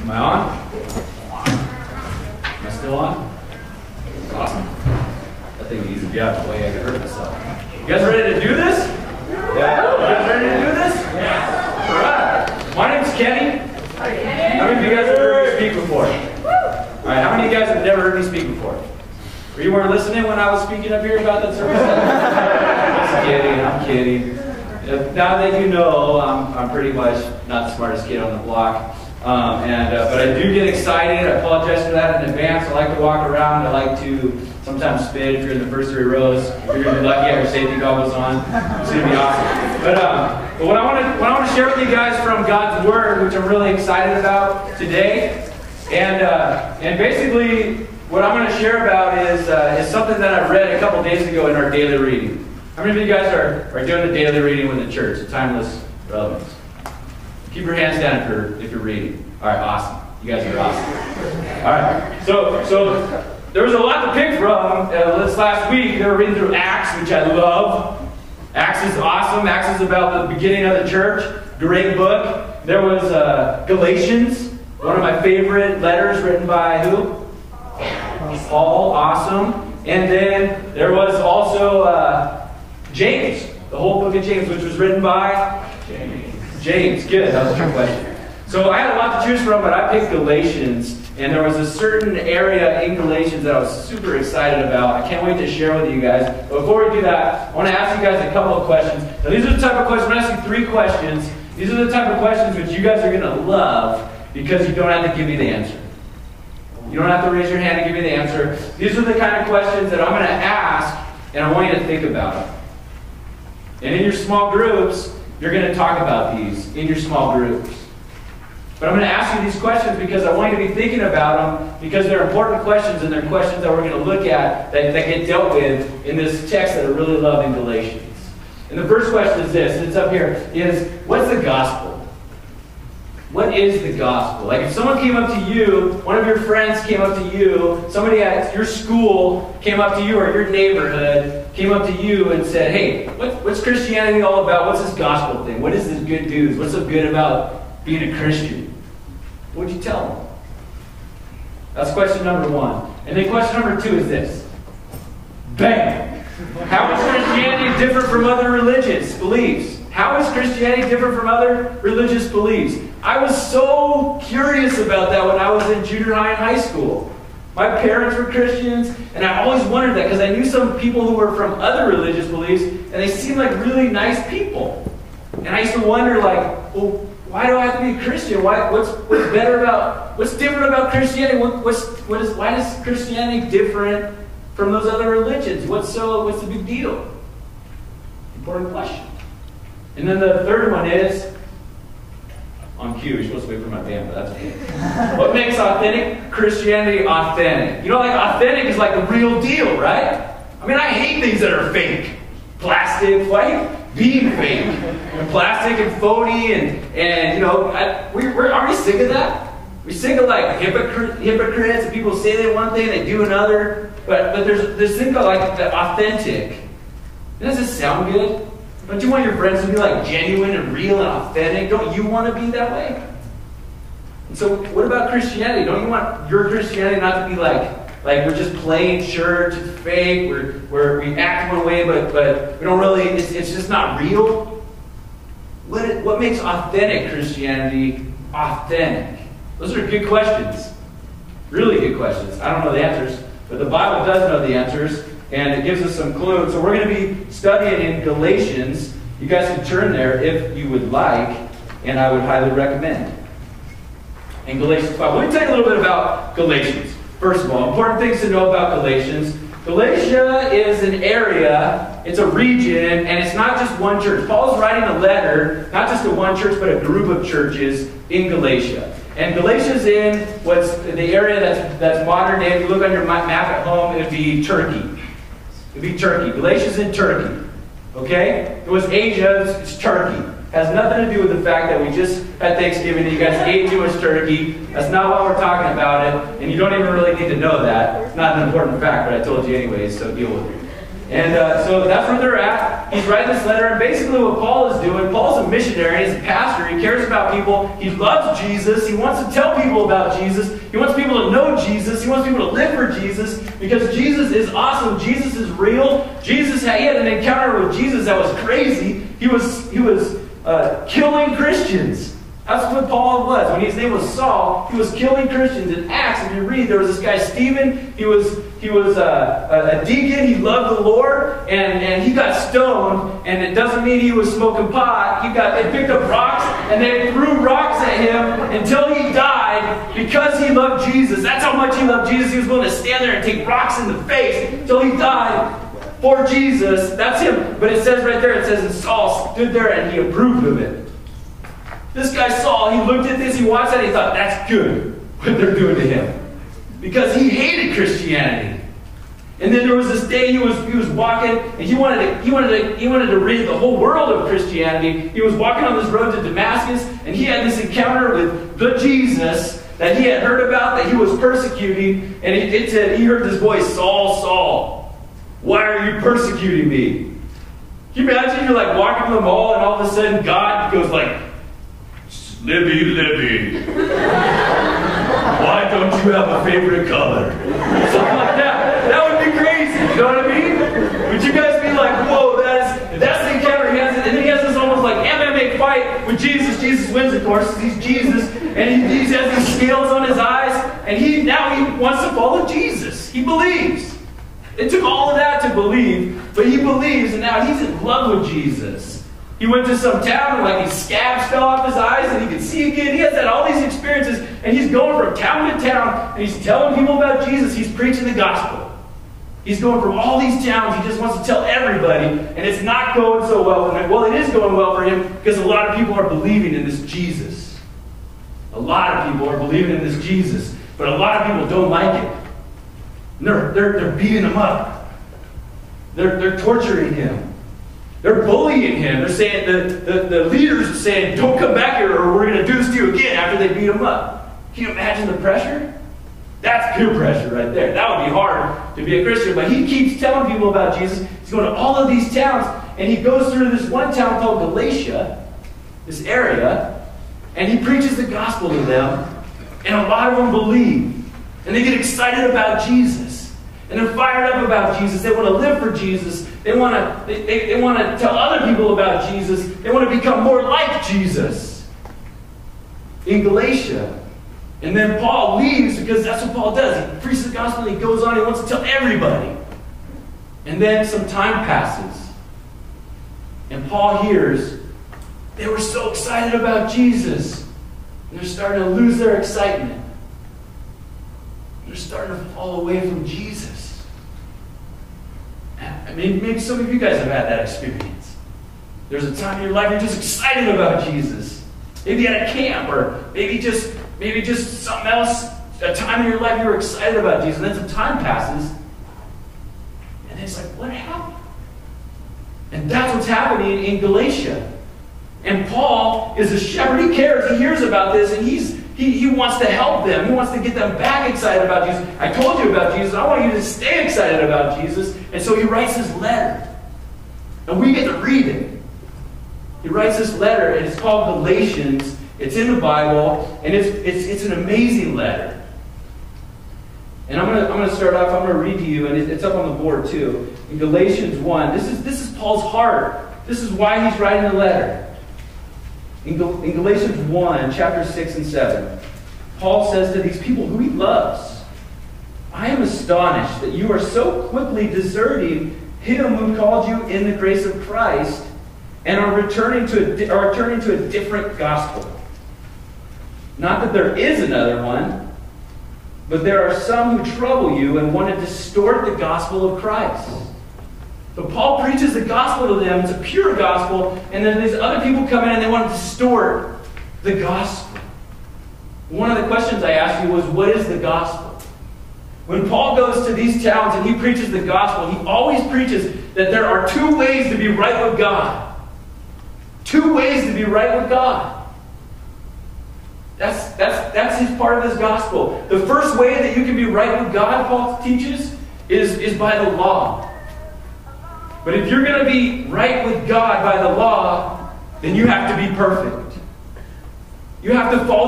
Am I on? Am I still on? Awesome. That thing needs to be out of the way. I could hurt myself. You guys ready to do this? Yeah. You guys ready to do this? Yeah. All right. My name's Kenny. How many of you guys have heard me speak before? All right. How many of you guys have never heard me speak before? Or you weren't listening when I was speaking up here about that service? I'm kidding. Now that you know, I'm pretty much not the smartest kid on the block. But I do get excited. I apologize for that in advance. I like to walk around. I like to sometimes spit if you're in the first 3 rows. If you're going to be lucky, have your safety goggles on. It's going to be awesome. But what I want to share with you guys from God's Word, which I'm really excited about today, and basically what I'm going to share about is something that I read a couple days ago in our daily reading. How many of you guys are doing the daily reading with the church, the timeless relevance? Keep your hands down if you're reading. All right, awesome. You guys are awesome. All right, so there was a lot to pick from. This last week, they were reading through Acts, which I love. Acts is awesome. Acts is about the beginning of the church. Great book. There was Galatians, one of my favorite letters written by who? Paul. Awesome. And then there was also James, the whole book of James, which was written by James. Good. That was your question. So I had a lot to choose from, but I picked Galatians. And there was a certain area in Galatians that I was super excited about. I can't wait to share with you guys. But before we do that, I want to ask you guys a couple of questions. Now, these are the type of questions, I'm going to ask you 3 questions. These are the type of questions which you guys are going to love because you don't have to give me the answer. You don't have to raise your hand and give me the answer. These are the kind of questions that I'm going to ask, and I want you to think about them. And in your small groups, you're going to talk about these in your small groups. But I'm going to ask you these questions because I want you to be thinking about them because they're important questions and they're questions that we're going to look at that get dealt with in this text that I really love in Galatians. And the first question is this, and it's up here, is what's the gospel? What is the gospel? Like if someone came up to you, one of your friends came up to you, somebody at your school came up to you or your neighborhood came up to you and said, hey, what's Christianity all about? What's this gospel thing? What is this good news? What's so good about being a Christian? What would you tell them? That's question number 1. And then question number 2 is this. Bam! How is Christianity different from other religious beliefs? How is Christianity different from other religious beliefs? I was so curious about that when I was in junior high and high school. My parents were Christians, and I always wondered that because I knew some people who were from other religious beliefs, and they seemed like really nice people. And I used to wonder, like, well, why do I have to be a Christian? What's different about Christianity? Why is Christianity different from those other religions? What's the big deal? Important question. And then the third one is, on cue, you're supposed to wait for my band, but that's okay. What makes authentic Christianity authentic? You know, like authentic is like the real deal, right? I mean, I hate things that are fake. Plastic, like being fake. And plastic and phony and you know, aren't we sick of that? We're sick of like hypocrites and people say they one thing, they do another. But there's this thing called like the authentic. Does this sound good? Don't you want your friends to be like genuine and real and authentic? Don't you want to be that way? And so what about Christianity? Don't you want your Christianity not to be like we're just playing church, it's fake, we act one way, but we don't really, it's just not real? What makes authentic Christianity authentic? Those are good questions. Really good questions. I don't know the answers, but the Bible does know the answers. And it gives us some clues. So we're going to be studying in Galatians. You guys can turn there if you would like, and I would highly recommend. In Galatians 5. Let me tell you a little bit about Galatians. First of all, important things to know about Galatians. Galatia is an area, it's a region, and it's not just one church. Paul's writing a letter, not just to one church, but a group of churches in Galatia. And Galatia's in what's the area that's modern day. If you look on your map at home, it would be Turkey. It would be Turkey. Galatia's in Turkey. Okay? It was Asia, it's Turkey. Has nothing to do with the fact that we just had Thanksgiving and you guys ate too much turkey. That's not why we're talking about it. And you don't even really need to know that. It's not an important fact, but I told you anyways, so deal with it. And so that's where they're at. He's writing this letter, and basically what Paul is doing, Paul's a missionary, he's a pastor, he cares about people, he loves Jesus, he wants to tell people about Jesus, he wants people to know Jesus, he wants people to live for Jesus, because Jesus is awesome, Jesus is real. He had an encounter with Jesus that was crazy. He was killing Christians. That's what Paul was. When his name was Saul, he was killing Christians. In Acts, if you read, there was this guy Stephen. He was a deacon. He loved the Lord, and he got stoned. And it doesn't mean he was smoking pot. They picked up rocks and they threw rocks at him until he died because he loved Jesus. That's how much he loved Jesus. He was willing to stand there and take rocks in the face until he died for Jesus. That's him. But it says right there, it says, and Saul stood there and he approved of it. This guy Saul, he looked at this, he watched that, and he thought, that's good, what they're doing to him. Because he hated Christianity. And then there was this day he was walking, and he wanted to rid the whole world of Christianity. He was walking on this road to Damascus, and he had this encounter with the Jesus that he had heard about, that he was persecuting. And it said, he heard this voice, Saul, Saul, why are you persecuting me? Can you imagine you're like walking in the mall, and all of a sudden God goes like, Libby, Libby, why don't you have a favorite color? Something like that. That would be crazy, you know what I mean? Would you guys be like, whoa, that's the encounter he has? And then he has this almost like MMA fight with Jesus. Jesus wins, of course, he's Jesus. And he has these scales on his eyes. And now he wants to follow Jesus. He believes. It took all of that to believe, but he believes, and now he's in love with Jesus. He went to some town and like these scabs fell off his eyes and he could see again. He has had all these experiences and he's going from town to town and he's telling people about Jesus. He's preaching the gospel. He's going from all these towns. He just wants to tell everybody, and it's not going so well. Well, it is going well for him because a lot of people are believing in this Jesus. A lot of people are believing in this Jesus, but a lot of people don't like it. And they're beating him up. They're torturing him. They're bullying him. They're saying, the leaders are saying, don't come back here or we're going to do this to you again after they beat him up. Can you imagine the pressure? That's peer pressure right there. That would be hard to be a Christian. But he keeps telling people about Jesus. He's going to all of these towns. And he goes through this one town called Galatia, this area, and he preaches the gospel to them. And a lot of them believe. And they get excited about Jesus. And they're fired up about Jesus. They want to live for Jesus. They want to tell other people about Jesus. They want to become more like Jesus in Galatia. And then Paul leaves because that's what Paul does. He preaches the gospel and he goes on. He wants to tell everybody. And then some time passes. And Paul hears they were so excited about Jesus. And they're starting to lose their excitement. They're starting to fall away from Jesus. I mean, maybe some of you guys have had that experience. There's a time in your life you're just excited about Jesus. Maybe at a camp, or maybe just something else. A time in your life you were excited about Jesus, and then some time passes, and it's like, what happened? And that's what's happening in Galatia. And Paul is a shepherd. He cares. He hears about this, and he wants to help them. He wants to get them back excited about Jesus. I told you about Jesus. I want you to stay excited about Jesus. And so he writes this letter. And we get to read it. He writes this letter, and it's called Galatians. It's in the Bible, and it's an amazing letter. And I'm gonna start off. I'm gonna read to you, and it's up on the board too. In Galatians 1, this is Paul's heart. This is why he's writing the letter. In Galatians 1, chapter 6 and 7, Paul says to these people who he loves, I am astonished that you are so quickly deserting him who called you in the grace of Christ and are returning to a different gospel. Not that there is another one, but there are some who trouble you and want to distort the gospel of Christ. So Paul preaches the gospel to them. It's a pure gospel. And then these other people come in and they want to distort the gospel. One of the questions I asked you was, what is the gospel? When Paul goes to these towns and he preaches the gospel, he always preaches that there are two ways to be right with God. Two ways to be right with God. That's his part of his gospel. The first way that you can be right with God, Paul teaches, is by the law. But if you're going to be right with God by the law, then you have to be perfect. You have to follow